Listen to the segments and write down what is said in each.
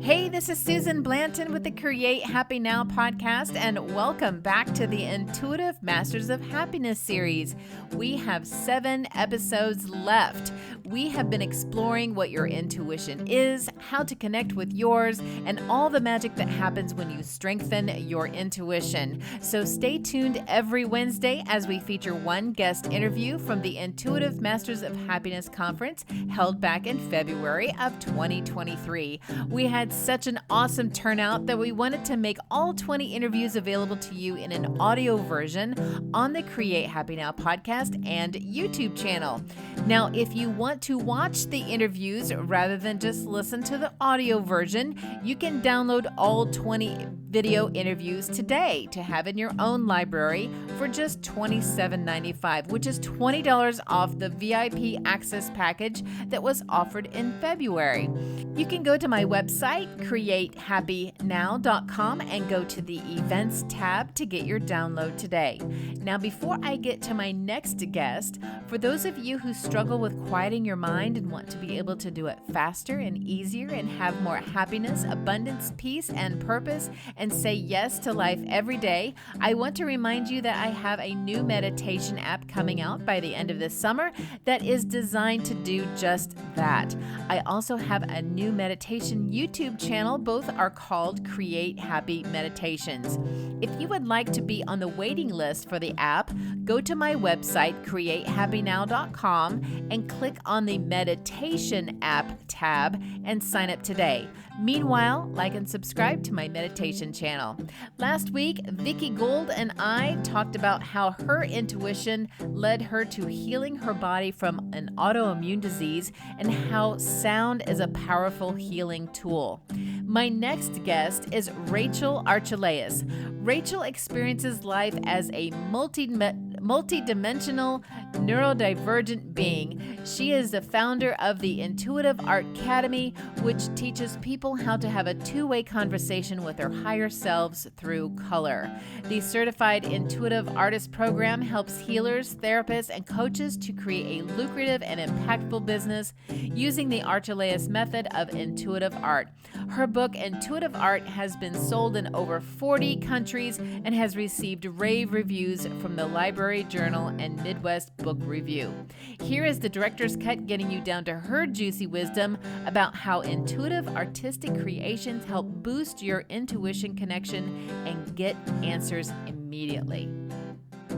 Hey, this is Susan Blanton with the Create Happy Now podcast, and welcome back to the Intuitive Masters of Happiness series. We have 7 episodes left. We have been exploring what your intuition is, how to connect with yours, and all the magic that happens when you strengthen your intuition. So stay tuned every Wednesday as we feature one guest interview from the Intuitive Masters of Happiness conference held back in February of 2023. We had such an awesome turnout that we wanted to make all 20 interviews available to you in an audio version on the Create Happy Now podcast and YouTube channel. Now, if you want to watch the interviews rather than just listen to the audio version, you can download all 20 video interviews today to have in your own library for just $27.95, which is $20 off the VIP access package that was offered in February. You can go to my website, createhappynow.com, and go to the events tab to get your download today. Now, before I get to my next guest, for those of you who struggle with quieting your mind and want to be able to do it faster and easier and have more happiness, abundance, peace, and purpose, and say yes to life every day, I want to remind you that I have a new meditation app coming out by the end of this summer that is designed to do just that. I also have a new meditation YouTube channel. Both are called Create Happy Meditations. If you would like to be on the waiting list for the app, go to my website, createhappynow.com, and click on the Meditation app tab and sign up today. Meanwhile, like and subscribe to my meditation channel. Last week, Vicki Gold and I talked about how her intuition led her to healing her body from an autoimmune disease and how sound is a powerful healing tool. My next guest is Rachel Archelaus. Rachel experiences life as a multidimensional, neurodivergent being. She is the founder of the Intuitive Art Academy, which teaches people how to have a two-way conversation with their higher selves through color. The Certified Intuitive Artist Program helps healers, therapists, and coaches to create a lucrative and impactful business using the Archelaus method of intuitive art. Her book, Intuitive Art, has been sold in over 40 countries and has received rave reviews from the Library Journal and Midwest Book Review. Here is the director's cut getting you down to her juicy wisdom about how intuitive artistic creations help boost your intuition connection and get answers immediately.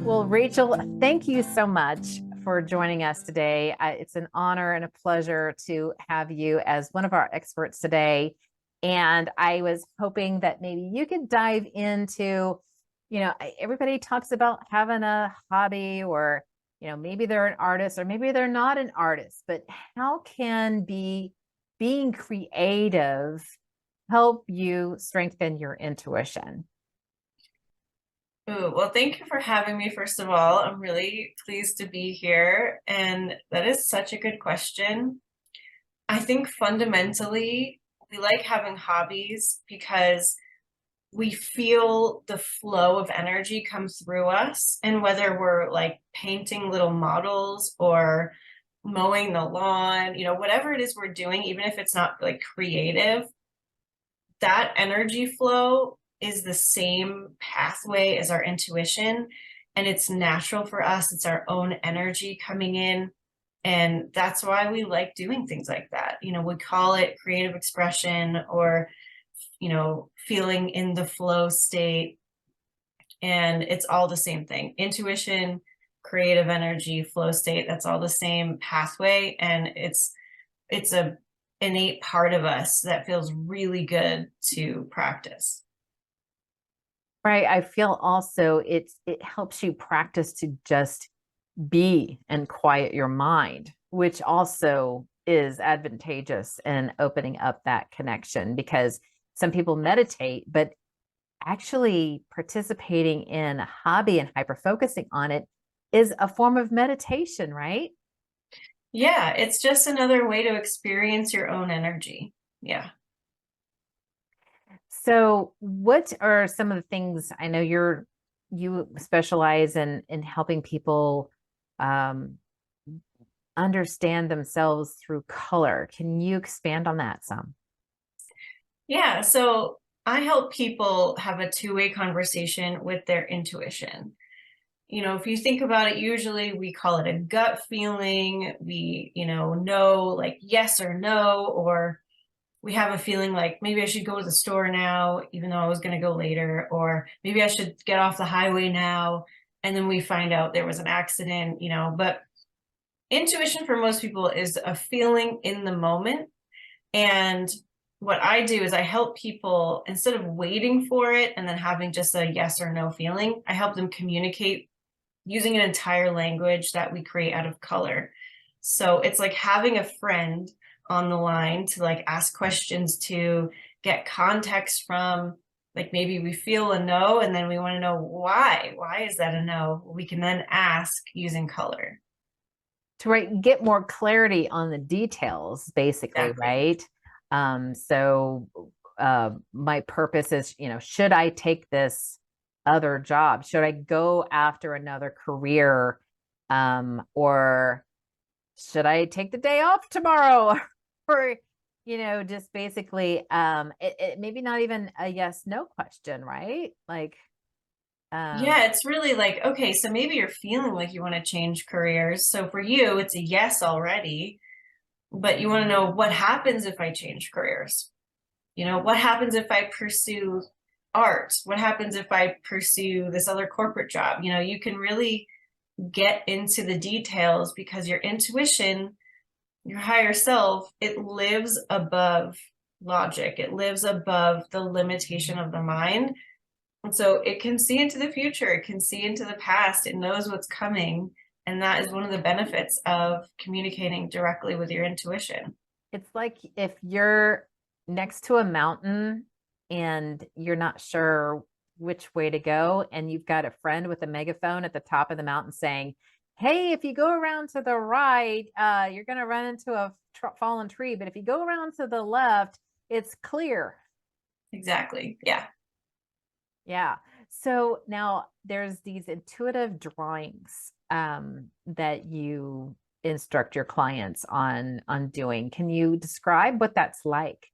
Well, Rachel, thank you so much for joining us today. It's an honor and a pleasure to have you as one of our experts today. And I was hoping that maybe you could dive into, everybody talks about having a hobby, or, maybe they're an artist or maybe they're not an artist, but how can being creative help you strengthen your intuition? Ooh, well, thank you for having me, first of all. I'm really pleased to be here. And that is such a good question. I think fundamentally, we like having hobbies because we feel the flow of energy come through us. And whether we're like painting little models or mowing the lawn, whatever it is we're doing, even if it's not like creative, that energy flow is the same pathway as our intuition, and it's natural for us. It's our own energy coming in, and that's why we like doing things like that. We call it creative expression, or feeling in the flow state, and it's all the same thing. Intuition, creative energy, flow state, that's all the same pathway, and it's a innate part of us that feels really good to practice. Right. I feel also it helps you practice to just be and quiet your mind, which also is advantageous in opening up that connection, because some people meditate, but actually participating in a hobby and hyper focusing on it is a form of meditation, right? Yeah, it's just another way to experience your own energy. Yeah. So what are some of the things, I know you specialize in helping people understand themselves through color. Can you expand on that some? Yeah, so I help people have a two-way conversation with their intuition. If you think about it, usually we call it a gut feeling. We, know like yes or no, or we have a feeling like maybe I should go to the store now, even though I was going to go later, or maybe I should get off the highway now. And then we find out there was an accident, but intuition for most people is a feeling in the moment. And what I do is I help people, instead of waiting for it and then having just a yes or no feeling, I help them communicate using an entire language that we create out of color. So it's like having a friend on the line to like ask questions to, get context from. Like maybe we feel a no and then we want to know why. Why is that a no? We can then ask using color. To get more clarity on the details, basically, Exactly. right? So my purpose is, should I take this other job? Should I go after another career? Or should I take the day off tomorrow? Or, just basically, it maybe not even a yes, no question, right? Like, Yeah, it's really like, okay, so maybe you're feeling like you want to change careers. So for you, it's a yes already, but you want to know what happens if I change careers? What happens if I pursue art? What happens if I pursue this other corporate job? You can really get into the details because your intuition, your higher self, it lives above logic. It lives above the limitation of the mind. And so it can see into the future, it can see into the past, it knows what's coming. And that is one of the benefits of communicating directly with your intuition. it's like if you're next to a mountain and you're not sure which way to go, and you've got a friend with a megaphone at the top of the mountain saying, hey, if you go around to the right, you're going to run into a fallen tree. But if you go around to the left, it's clear. Exactly. Yeah. Yeah. So now there's these intuitive drawings that you instruct your clients on doing. Can you describe what that's like?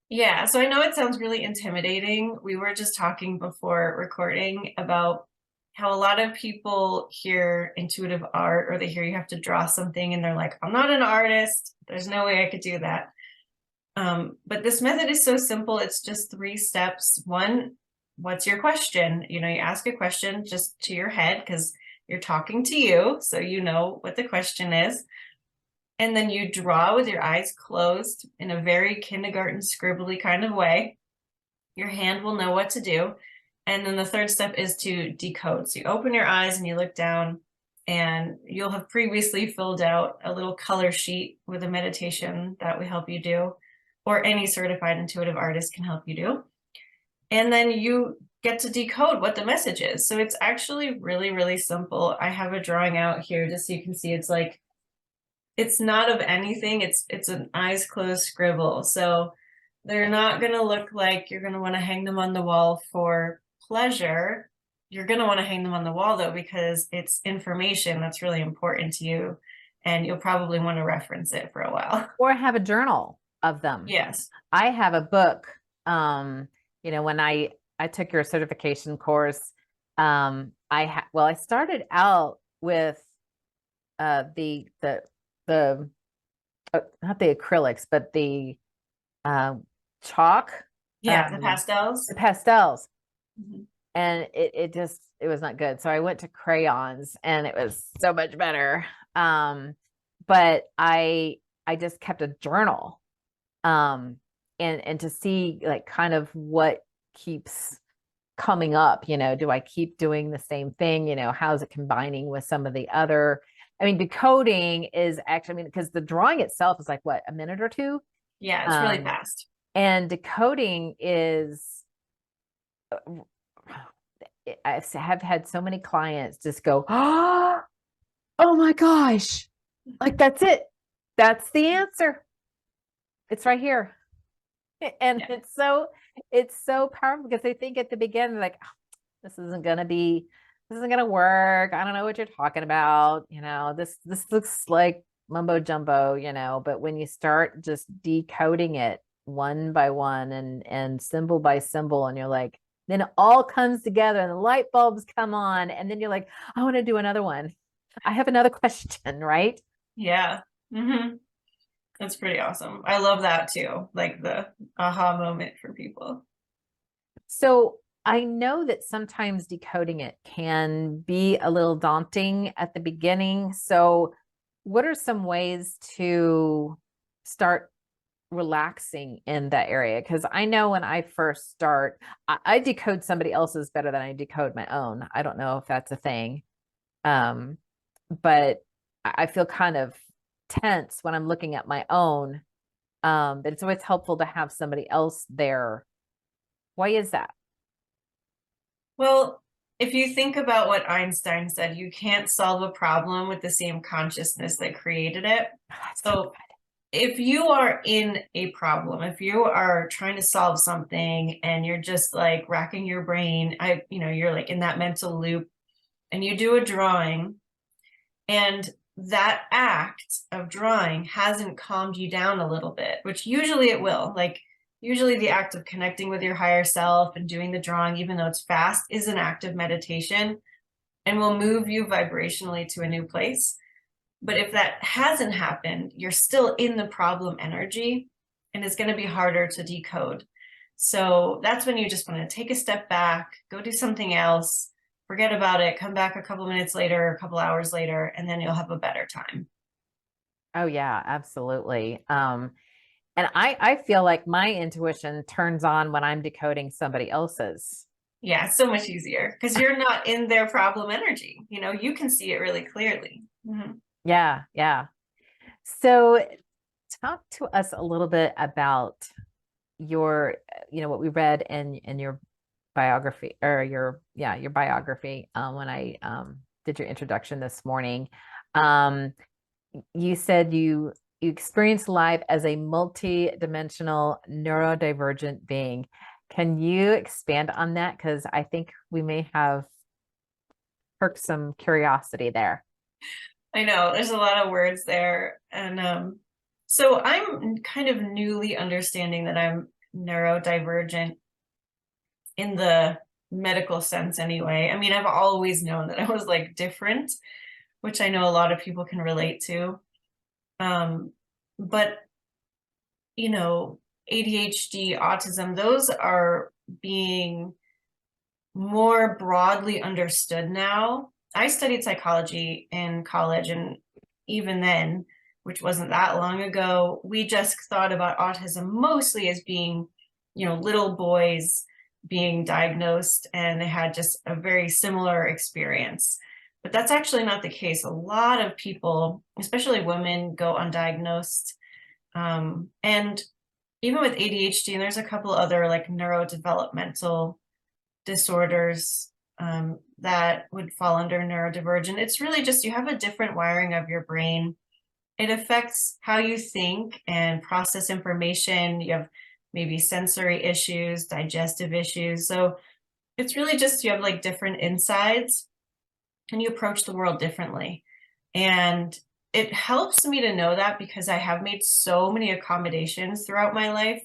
Yeah, so I know it sounds really intimidating. We were just talking before recording about how a lot of people hear intuitive art, or they hear you have to draw something and they're like, I'm not an artist. There's no way I could do that. But this method is so simple. It's just 3 steps. One, what's your question? You ask a question just to your head because you're talking to you, so you know what the question is. And then you draw with your eyes closed in a very kindergarten scribbly kind of way. Your hand will know what to do. And then the third step is to decode. So you open your eyes and you look down, and you'll have previously filled out a little color sheet with a meditation that we help you do, or any certified intuitive artist can help you do. And then you get to decode what the message is. So it's actually really, really simple. I have a drawing out here just so you can see. It's like, it's not of anything. It's an eyes closed scribble. So they're not going to look like you're going to want to hang them on the wall for pleasure. You're going to want to hang them on the wall though, because it's information that's really important to you, and you'll probably want to reference it for a while. Or have a journal of them. Yes. I have a book. When I took your certification course, I started out with the not the acrylics, but the chalk, Yeah, the pastels. the pastels, Mhm. and it was not good. So I went to crayons, and it was so much better. But I just kept a journal, and to see like kind of what keeps coming up. Do I keep doing the same thing? How's it combining with some of the other? I mean, decoding is actually, because the drawing itself is like what, a minute or two? Yeah, it's really fast. And decoding is, I have had so many clients just go, oh my gosh, like that's it. That's the answer. It's right here. And Yeah. it's so powerful because they think at the beginning, like, oh, this isn't gonna work. I don't know what you're talking about. This looks like mumbo jumbo, but when you start just decoding it, one by one and symbol by symbol, and you're like, then it all comes together and the light bulbs come on, and then you're like, I want to do another one. I have another question, right? Yeah. That's pretty awesome. I love that too. Like the aha moment for people. So I know that sometimes decoding it can be a little daunting at the beginning. So, what are some ways to start relaxing in that area? Because I know when I first start, I decode somebody else's better than I decode my own. I don't know if that's a thing. Um, but I feel kind of tense when I'm looking at my own. But it's always helpful to have somebody else there. Why is that? Well, if you think about what Einstein said, you can't solve a problem with the same consciousness that created it. That's so So if you are in a problem, if you are trying to solve something and you're just like racking your brain, you're like in that mental loop and you do a drawing and that act of drawing hasn't calmed you down a little bit, which usually it will. Like usually the act of connecting with your higher self and doing the drawing, even though it's fast, is an act of meditation and will move you vibrationally to a new place. But if that hasn't happened, you're still in the problem energy and it's going to be harder to decode. So that's when you just want to take a step back, go do something else, forget about it, come back a couple minutes later, a couple hours later, and then you'll have a better time. Oh yeah, absolutely. And I feel like my intuition turns on when I'm decoding somebody else's. Yeah, it's so much easier because you're not in their problem energy. You can see it really clearly. Yeah, yeah. So talk to us a little bit about your, what we read in your biography or your biography when I did your introduction this morning. Um, you said you experienced life as a multi-dimensional neurodivergent being. Can you expand on that? Because I think we may have perked some curiosity there. I know there's a lot of words there. And so I'm kind of newly understanding that I'm neurodivergent in the medical sense anyway. I mean, I've always known that I was like different, which I know a lot of people can relate to. But ADHD, autism, those are being more broadly understood now. I studied psychology in college, and even then, which wasn't that long ago, we just thought about autism mostly as being, little boys being diagnosed and they had just a very similar experience. But that's actually not the case. A lot of people, especially women, go undiagnosed. And even with ADHD, and there's a couple other like neurodevelopmental disorders that would fall under neurodivergent. It's really just you have a different wiring of your brain. It affects how you think and process information. You have maybe sensory issues, digestive issues. So it's really just you have like different insides and you approach the world differently. And it helps me to know that because I have made so many accommodations throughout my life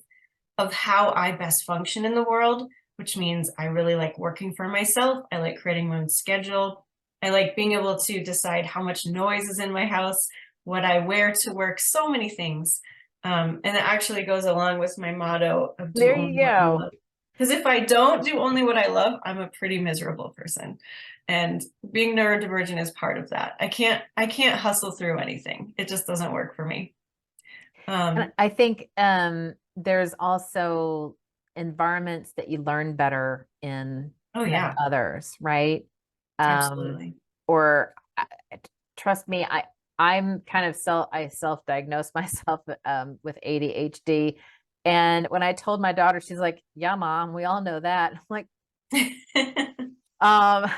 of how I best function in the world, which means I really like working for myself. I like creating my own schedule. I like being able to decide how much noise is in my house, what I wear to work, so many things. And it actually goes along with my motto of do There only you what you go. love. Because if I don't do only what I love, I'm a pretty miserable person. And being neurodivergent is part of that. I can't hustle through anything. It just doesn't work for me. And Um, I think there's also environments that you learn better in oh than yeah, others, right? Um, absolutely. or trust me, I'm kind of I self-diagnosed myself with ADHD. And when I told my daughter, she's like, "Yeah, mom, we all know that." I'm like, um,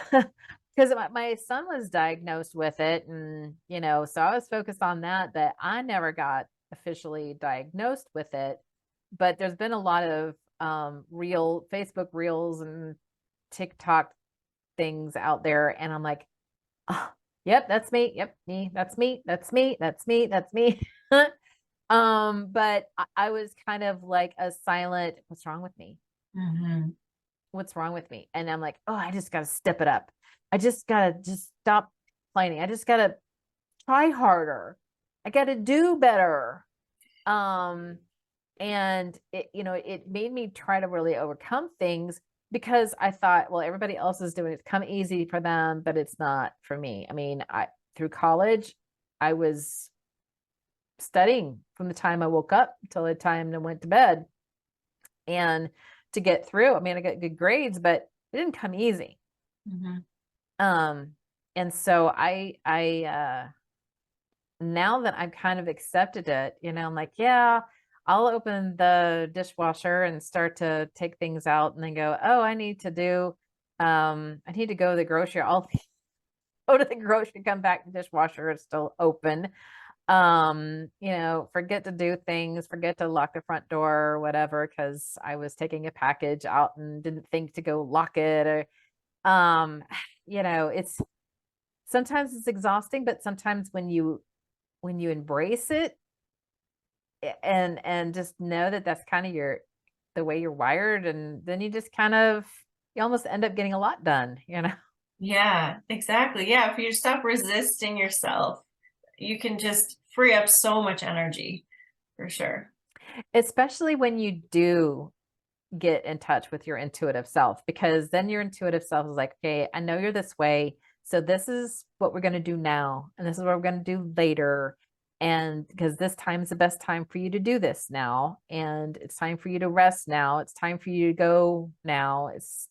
because my son was diagnosed with it, and so I was focused on that, but I never got officially diagnosed with it. But there's been a lot of real Facebook reels and TikTok things out there, and I'm like, oh, yep, that's me. Yep, me. That's me. That's me. That's me. That's me. But I was kind of like a silent, what's wrong with me? Hmm. What's wrong with me? And I'm like, oh, I just gotta step it up. I just gotta just stop complaining. I just gotta try harder. I gotta do better. Um, and it made me try to really overcome things because I thought, well, everybody else is doing it. Come easy for them, but it's not for me. I mean, I through college, I was studying from the time I woke up till the time I went to bed. And to get through, I mean, I got good grades, but it didn't come easy. Hmm. Um, and so now that I've kind of accepted it, I'm like, yeah, I'll open the dishwasher and start to take things out and then go, oh, I need to go to the grocery. I'll go to the grocery, come back, the dishwasher is still open. Forget to do things, forget to lock the front door or whatever, because I was taking a package out and didn't think to go lock it or it's sometimes it's exhausting, but sometimes when you embrace it and just know that that's kind of the way you're wired, and then you almost end up getting a lot done. Yeah, exactly. Yeah, if you stop resisting yourself, you can just free up so much energy for sure. Especially when you do get in touch with your intuitive self, because then your intuitive self is like, okay, I know you're this way, so this is what we're going to do now, and this is what we're going to do later, and because this time is the best time for you to do this now, and it's time for you to rest now, it's time for you to go now, it's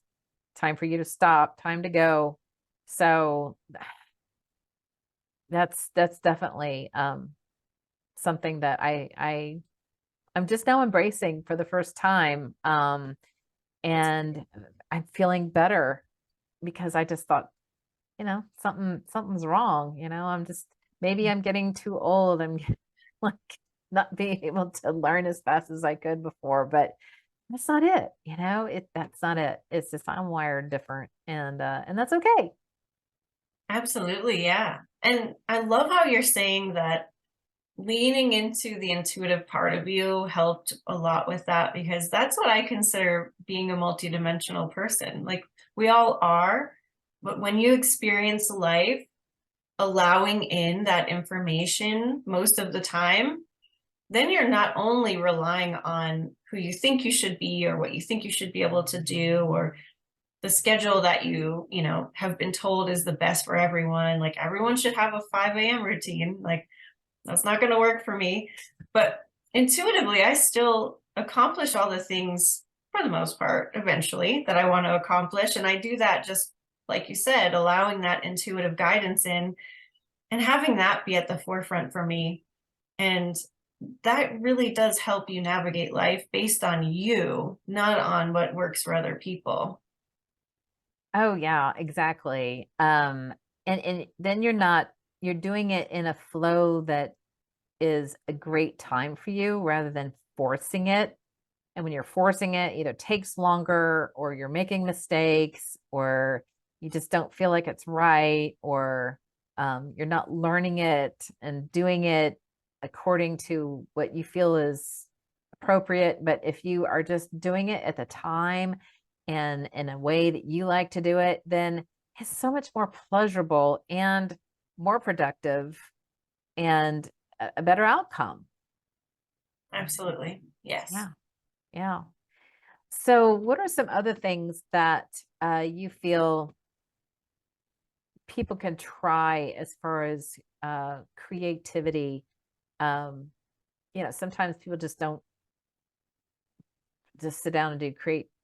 time for you to stop, time to go. So that's definitely something that I'm just now embracing for the first time. And I'm feeling better because I just thought, something's wrong. Maybe I'm getting too old. I'm like not being able to learn as fast as I could before, but that's not it. That's not it. It's just I'm wired different, and that's okay. Absolutely, yeah. And I love how you're saying that leaning into the intuitive part of you helped a lot with that because that's what I consider being a multidimensional person. Like we all are, but when you experience life, allowing in that information most of the time, then you're not only relying on who you think you should be or what you think you should be able to do or the schedule that you have been told is the best for everyone. Like everyone should have a 5 a.m. routine. Like that's not going to work for me. But intuitively, I still accomplish all the things for the most part eventually that I want to accomplish. And I do that just like you said, allowing that intuitive guidance in and having that be at the forefront for me. And that really does help you navigate life based on you, not on what works for other people. Oh yeah, exactly. And then you're doing it in a flow that is a great time for you rather than forcing it. And when you're forcing it, either takes longer or you're making mistakes or you just don't feel like it's right, or you're not learning it and doing it according to what you feel is appropriate. But if you are just doing it at the time and in a way that you like to do it, then it's so much more pleasurable and more productive and a better outcome. Absolutely. Yes. Yeah. Yeah. So, what are some other things that you feel people can try as far as creativity? Um, Sometimes people just don't just sit down and do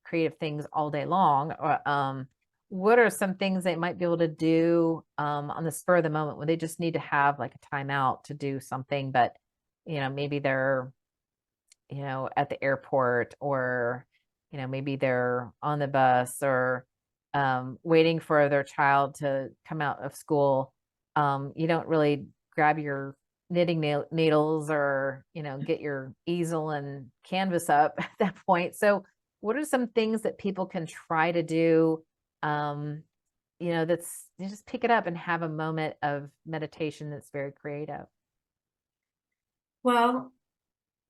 creative things all day long. Or what are some things they might be able to do on the spur of the moment when they just need to have like a timeout to do something, but maybe they're at the airport, or, maybe they're on the bus, or waiting for their child to come out of school. You don't really grab your knitting needles or, get your easel and canvas up at that point. So, what are some things that people can try to do? That's you just pick it up and have a moment of meditation that's very creative. Well,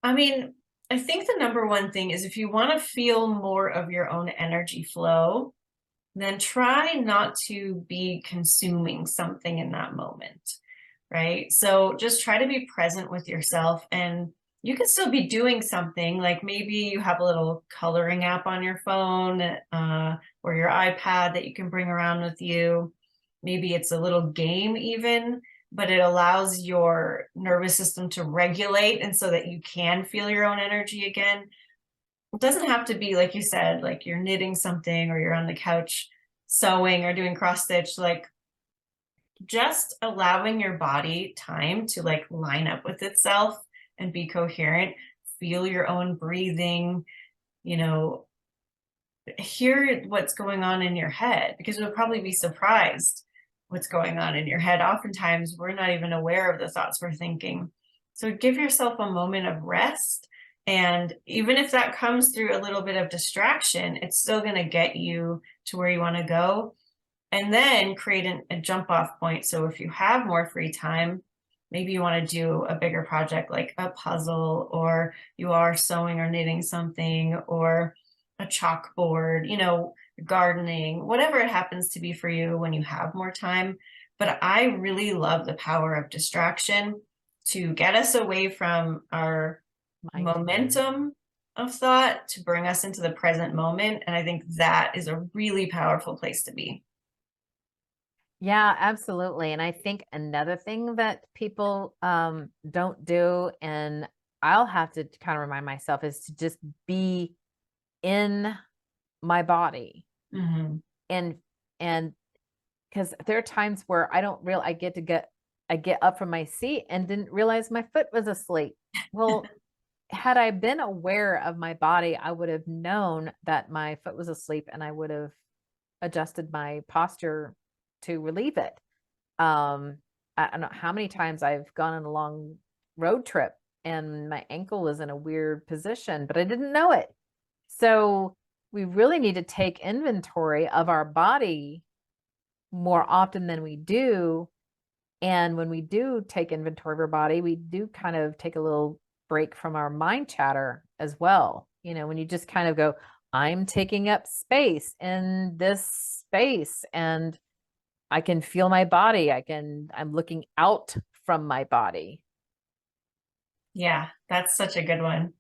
I mean, I think the number one thing is if you want to feel more of your own energy flow, then try not to be consuming something in that moment, right? So just try to be present with yourself, and you can still be doing something, like maybe you have a little coloring app on your phone or your iPad that you can bring around with you. Maybe it's a little game even, but it allows your nervous system to regulate and so that you can feel your own energy again. It doesn't have to be, like you said, like you're knitting something or you're on the couch sewing or doing cross stitch. Like just allowing your body time to like line up with itself and be coherent, feel your own breathing, you know, hear what's going on in your head, because you'll probably be surprised what's going on in your head. Oftentimes we're not even aware of the thoughts we're thinking. So give yourself a moment of rest. And even if that comes through a little bit of distraction, it's still going to get you to where you want to go. And then create a jump off point. So if you have more free time, maybe you want to do a bigger project like a puzzle, or you are sewing or knitting something, or a chalkboard, gardening, whatever it happens to be for you when you have more time. But I really love the power of distraction to get us away from our Mind. momentum of thought to bring us into the present moment. And I think that is a really powerful place to be. Yeah, absolutely. And I think another thing that people don't do, and I'll have to kind of remind myself, is to just be in my body. Mhm. And and because there are times where I get up from my seat and didn't realize my foot was asleep. Well, had I been aware of my body, I would have known that my foot was asleep and I would have adjusted my posture to relieve it. I don't know how many times I've gone on a long road trip and my ankle was in a weird position, but I didn't know it. So we really need to take inventory of our body more often than we do. And when we do take inventory of our body, we do kind of take a little break from our mind chatter as well. When you just kind of go, I'm taking up space in this space and I can feel my body. I'm looking out from my body. Yeah, that's such a good one.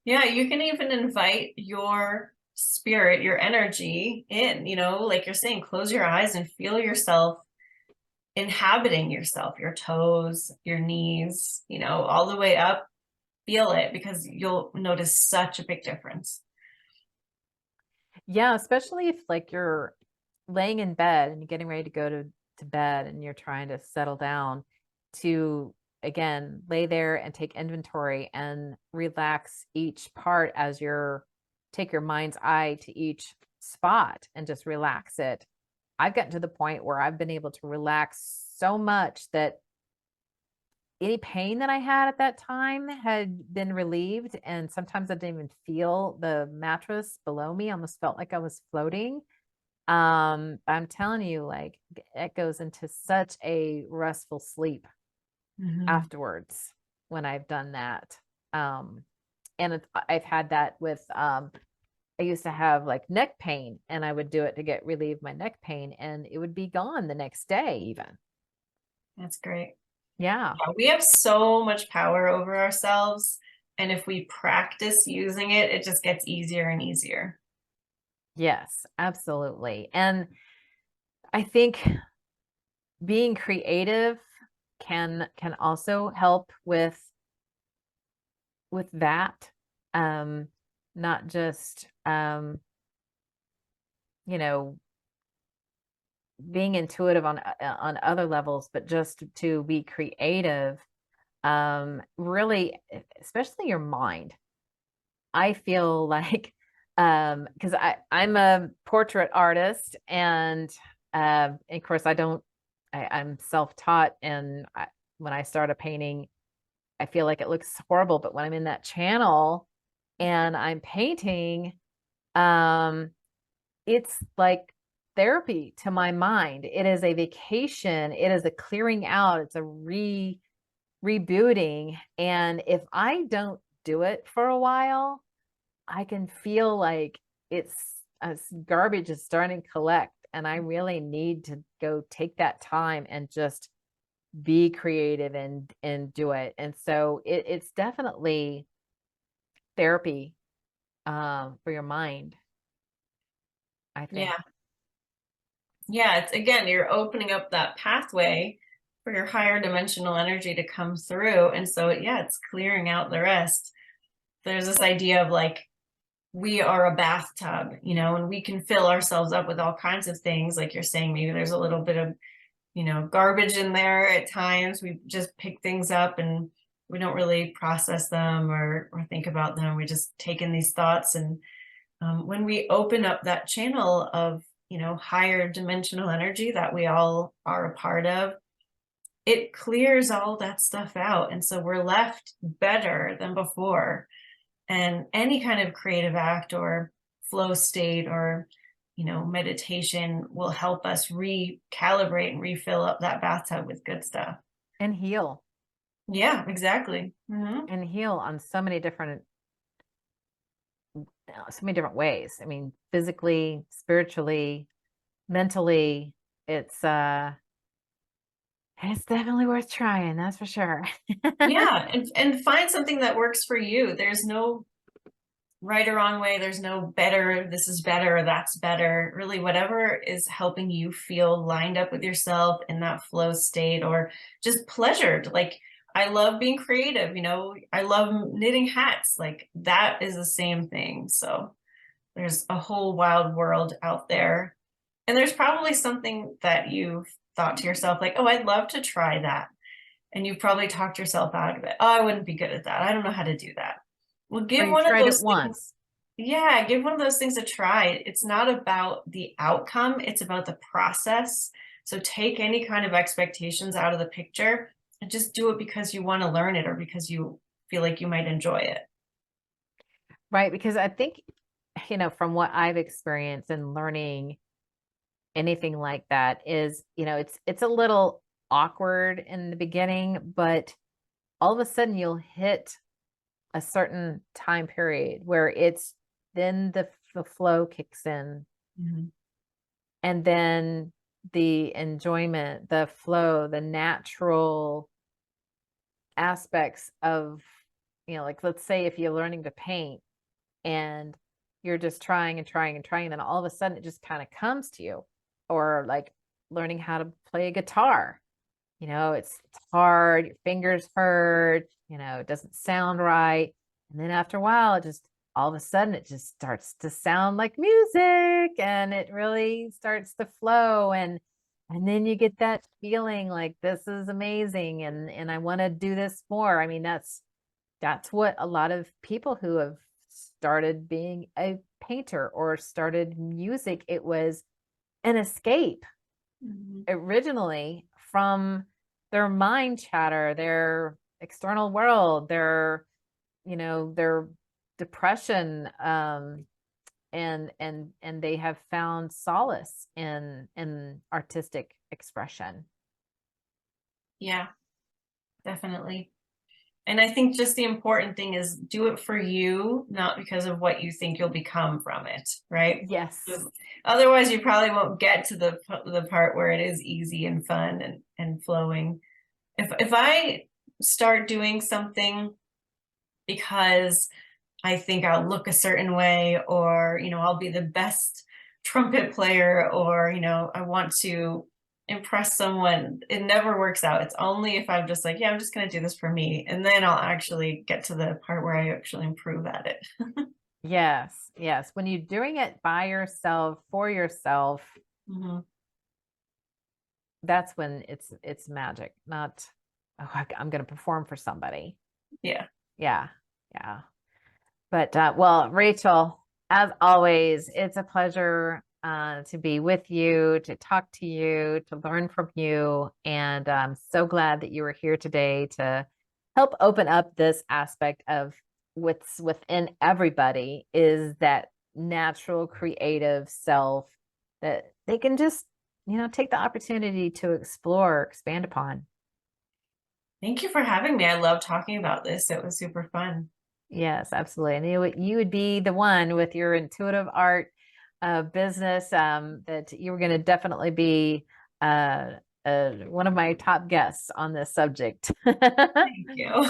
Yeah, you can even invite your spirit, your energy in, like you're saying, close your eyes and feel yourself inhabiting yourself, your toes, your knees, all the way up. Feel it, because you'll notice such a big difference. Yeah, especially if like you're laying in bed and you're getting ready to go to bed and you're trying to settle down, to again lay there and take inventory and relax each part as you're take your mind's eye to each spot and just relax it. I've gotten to the point where I've been able to relax so much that any pain that I had at that time had been relieved. And sometimes I didn't even feel the mattress below me, almost felt like I was floating. I'm telling you, like, it goes into such a restful sleep Mhm. afterwards when I've done that. Um, and I've had that with, I used to have like neck pain, and I would do it to get relieve my neck pain, and it would be gone the next day, even. That's great. Yeah. Yeah, we have so much power over ourselves. And if we practice using it, it just gets easier and easier. Yes, absolutely. And I think being creative can also help with that. Um, Not just you know, being intuitive on other levels, but just to be creative. Really, especially your mind. I feel like because I'm a portrait artist, and of course I'm self-taught, and when I start a painting, I feel like it looks horrible, but when I'm in that channel and I'm painting, um it's like therapy to my mind. It is a vacation, it is a clearing out, it's a rebooting. And if I don't do it for a while, I can feel like it's garbage is starting to collect, and I really need to go take that time and just be creative and do it. And so it's definitely therapy for your mind, I think. Yeah. Yeah, it's again, you're opening up that pathway for your higher dimensional energy to come through. And so, yeah, it's clearing out the rest. There's this idea of like, we are a bathtub, and we can fill ourselves up with all kinds of things. Like you're saying, maybe there's a little bit of, garbage in there at times. We just pick things up and we don't really process them or think about them. We just take in these thoughts. And when we open up that channel of, higher dimensional energy that we all are a part of, it clears all that stuff out. And so we're left better than before. And any kind of creative act or flow state or, meditation will help us recalibrate and refill up that bathtub with good stuff. And heal. Yeah, exactly. And heal on so many different ways. I mean, physically, spiritually, mentally, it's definitely worth trying, that's for sure. Yeah, and find something that works for you. There's no right or wrong way. There's no better, this is better, or that's better. Really, whatever is helping you feel lined up with yourself in that flow state or just pleasured. Like, I love being creative, I love knitting hats. Like, that is the same thing. So there's a whole wild world out there. And there's probably something that you've thought to yourself, like, oh, I'd love to try that. And you've probably talked yourself out of it. Oh, I wouldn't be good at that. I don't know how to do that. Well, Or give you've one of tried it those things. once. Yeah, give one of those things a try. It's not about the outcome, it's about the process. So take any kind of expectations out of the picture and just do it because you want to learn it or because you feel like you might enjoy it. Right. Because I think, from what I've experienced in learning anything like that is, it's a little awkward in the beginning, but all of a sudden you'll hit a certain time period where it's then the flow kicks in, Mhm. and then the enjoyment, the flow, the natural aspects of, like let's say if you're learning to paint and you're just trying and trying and trying, and then all of a sudden it just kind of comes to you. Or like learning how to play a guitar. It's hard, your fingers hurt, it doesn't sound right. And then after a while, it just all of a sudden it just starts to sound like music and it really starts to flow, and then you get that feeling like this is amazing and I want to do this more. I mean, that's what a lot of people who have started being a painter or started music, it was an escape Mhm. originally from their mind chatter, their external world, their depression, and they have found solace in artistic expression. Yeah, definitely. And I think just the important thing is do it for you, not because of what you think you'll become from it, right? Yes. Otherwise, you probably won't get to the part where it is easy and fun and flowing. If I start doing something because I think I'll look a certain way, or I'll be the best trumpet player, or I want to impress someone, it never works out. It's only if I'm just like, yeah, I'm just going to do this for me, and then I'll actually get to the part where I actually improve at it. Yes. Yes. When you're doing it by yourself, for yourself, Mhm. that's when it's magic, not, oh, I'm going to perform for somebody. Yeah. Yeah. Yeah. But well, Rachel, as always, it's a pleasure to be with you, to talk to you, to learn from you. And I'm so glad that you were here today to help open up this aspect of what's within everybody is that natural creative self that they can just, take the opportunity to explore, expand upon. Thank you for having me. I love talking about this. It was super fun. Yes, absolutely. And you would be the one with your intuitive art business that you were going to definitely be one of my top guests on this subject. Thank you.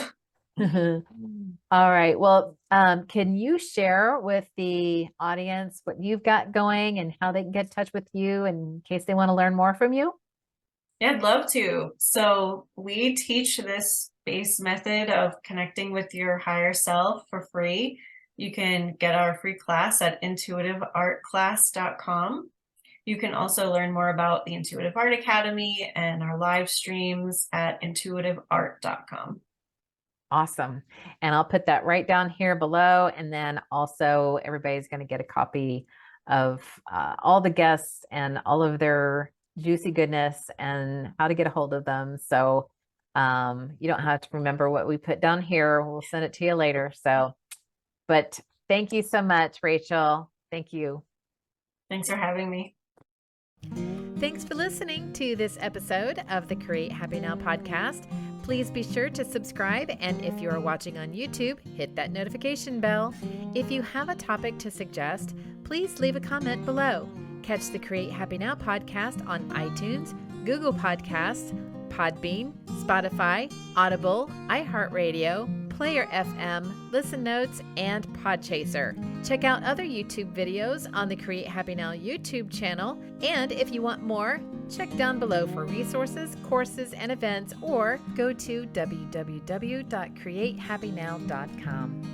All right. Well, can you share with the audience what you've got going and how they can get in touch with you in case they want to learn more from you? Yeah, I'd love to. So we teach this base method of connecting with your higher self for free. You can get our free class at intuitiveartclass.com. You can also learn more about the Intuitive Art Academy and our live streams at intuitiveart.com. Awesome. And I'll put that right down here below. And then also everybody's going to get a copy of all the guests and all of their juicy goodness and how to get a hold of them. So you don't have to remember what we put down here. We'll send it to you later. So, but thank you so much, Rachel. Thank you. Thanks for having me. Thanks for listening to this episode of the Create Happy Now podcast. Please be sure to subscribe, and if you are watching on YouTube, hit that notification bell. If you have a topic to suggest, please leave a comment below. Catch the Create Happy Now podcast on iTunes, Google Podcasts, Podbean, Spotify, Audible, iHeartRadio, Player FM, Listen Notes, and Podchaser. Check out other YouTube videos on the Create Happy Now YouTube channel. And if you want more, check down below for resources, courses, and events, or go to www.createhappynow.com.